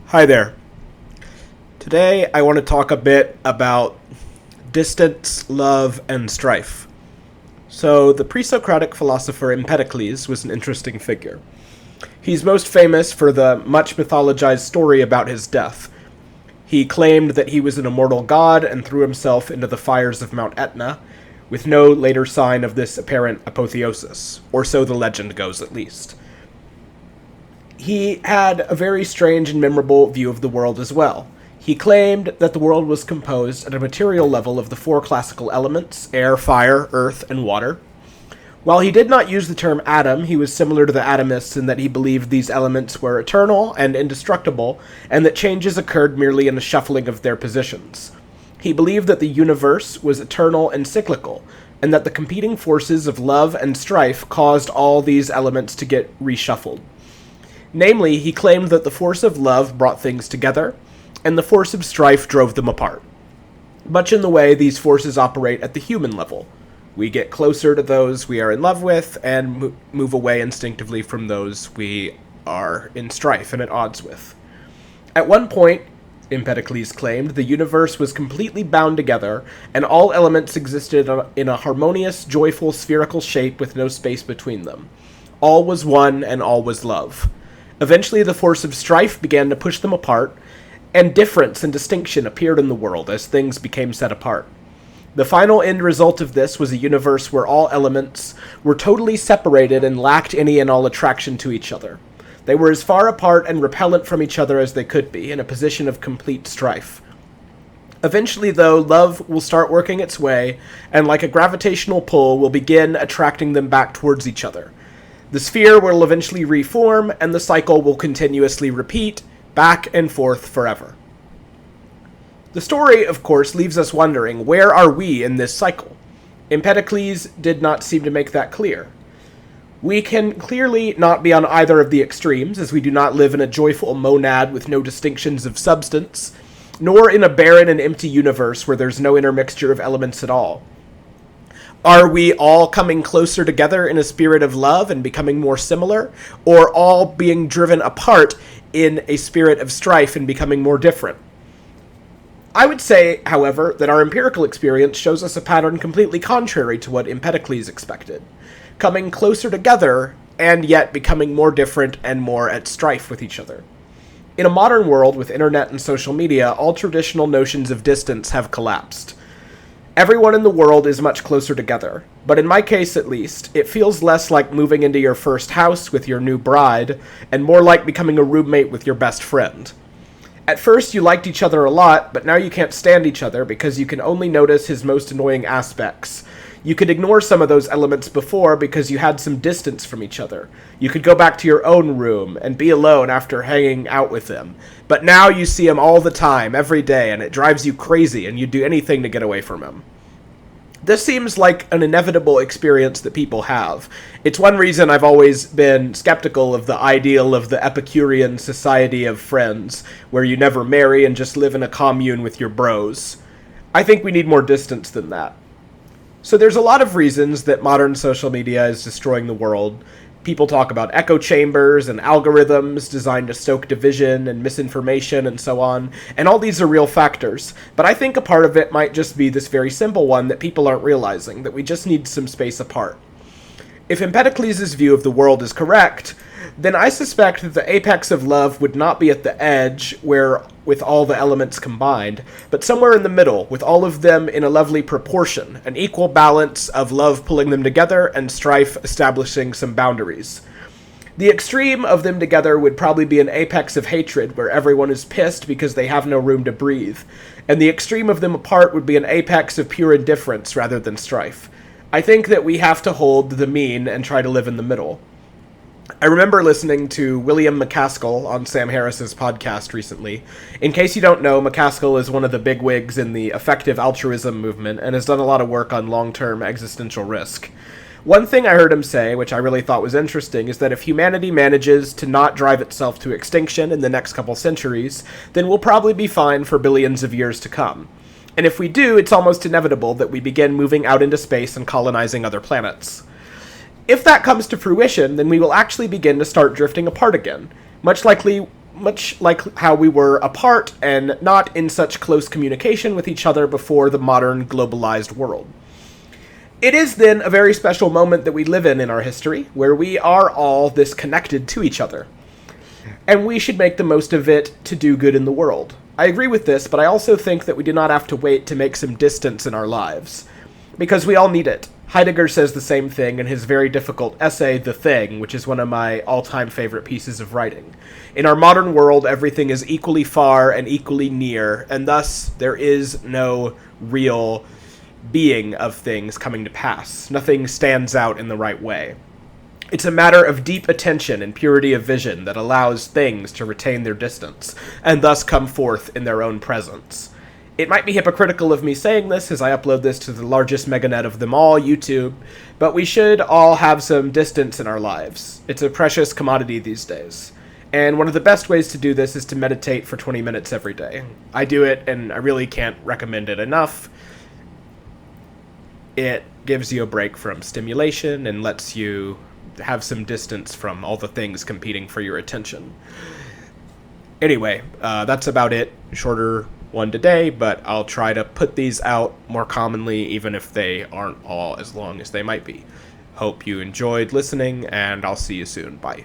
Hi there. Today I want to talk a bit about distance, love, and strife. So, the pre-Socratic philosopher Empedocles was an interesting figure. He's most famous for the much mythologized story about his death. He claimed that he was an immortal god and threw himself into the fires of Mount Etna, with no later sign of this apparent apotheosis, or so the legend goes at least. He had a very strange and memorable view of the world as well. He claimed that the world was composed at a material level of the four classical elements: air, fire, earth, and water. While he did not use the term atom, he was similar to the atomists in that he believed these elements were eternal and indestructible, and that changes occurred merely in a shuffling of their positions. He believed that the universe was eternal and cyclical, and that the competing forces of love and strife caused all these elements to get reshuffled. Namely, he claimed that the force of love brought things together, and the force of strife drove them apart. Much in the way these forces operate at the human level. We get closer to those we are in love with, and move away instinctively from those we are in strife and at odds with. At one point, Empedocles claimed, the universe was completely bound together, and all elements existed in a harmonious, joyful, spherical shape with no space between them. All was one, and all was love. Eventually, the force of strife began to push them apart, and difference and distinction appeared in the world as things became set apart. The final end result of this was a universe where all elements were totally separated and lacked any and all attraction to each other. They were as far apart and repellent from each other as they could be, in a position of complete strife. Eventually, though, love will start working its way, and like a gravitational pull, will begin attracting them back towards each other. The sphere will eventually reform, and the cycle will continuously repeat, back and forth forever. The story, of course, leaves us wondering, where are we in this cycle? Empedocles did not seem to make that clear. We can clearly not be on either of the extremes, as we do not live in a joyful monad with no distinctions of substance, nor in a barren and empty universe where there's no intermixture of elements at all. Are we all coming closer together in a spirit of love and becoming more similar, or all being driven apart in a spirit of strife and becoming more different? I would say, however, that our empirical experience shows us a pattern completely contrary to what Empedocles expected. Coming closer together, and yet becoming more different and more at strife with each other. In a modern world with internet and social media, all traditional notions of distance have collapsed. Everyone in the world is much closer together, but in my case at least, it feels less like moving into your first house with your new bride, and more like becoming a roommate with your best friend. At first you liked each other a lot, but now you can't stand each other because you can only notice his most annoying aspects. You could ignore some of those elements before because you had some distance from each other. You could go back to your own room and be alone after hanging out with him. But now you see him all the time, every day, and it drives you crazy and you'd do anything to get away from him. This seems like an inevitable experience that people have. It's one reason I've always been skeptical of the ideal of the Epicurean society of friends, where you never marry and just live in a commune with your bros. I think we need more distance than that. So there's a lot of reasons that modern social media is destroying the world. People talk about echo chambers and algorithms designed to stoke division and misinformation and so on, and all these are real factors, but I think a part of it might just be this very simple one that people aren't realizing, that we just need some space apart. If Empedocles' view of the world is correct, then I suspect that the apex of love would not be at the edge, where with all the elements combined, but somewhere in the middle, with all of them in a lovely proportion, an equal balance of love pulling them together and strife establishing some boundaries. The extreme of them together would probably be an apex of hatred, where everyone is pissed because they have no room to breathe, and the extreme of them apart would be an apex of pure indifference rather than strife. I think that we have to hold the mean and try to live in the middle. I remember listening to William McCaskill on Sam Harris's podcast recently. In case you don't know, McCaskill is one of the bigwigs in the effective altruism movement and has done a lot of work on long-term existential risk. One thing I heard him say, which I really thought was interesting, is that if humanity manages to not drive itself to extinction in the next couple centuries, then we'll probably be fine for billions of years to come. And if we do, it's almost inevitable that we begin moving out into space and colonizing other planets. If that comes to fruition, then we will actually begin to start drifting apart again, much much like how we were apart and not in such close communication with each other before the modern globalized world. It is then a very special moment that we live in our history, where we are all this connected to each other. And we should make the most of it to do good in the world. I agree with this, but I also think that we do not have to wait to make some distance in our lives, because we all need it. Heidegger says the same thing in his very difficult essay, The Thing, which is one of my all-time favorite pieces of writing. In our modern world, everything is equally far and equally near, and thus there is no real being of things coming to pass. Nothing stands out in the right way. It's a matter of deep attention and purity of vision that allows things to retain their distance, and thus come forth in their own presence. It might be hypocritical of me saying this, as I upload this to the largest meganet of them all, YouTube, but we should all have some distance in our lives. It's a precious commodity these days. And one of the best ways to do this is to meditate for 20 minutes every day. I do it, and I really can't recommend it enough. It gives you a break from stimulation and lets you have some distance from all the things competing for your attention. Anyway, that's about it. Shorter one today, but I'll try to put these out more commonly, even if they aren't all as long as they might be. Hope you enjoyed listening, and I'll see you soon. Bye.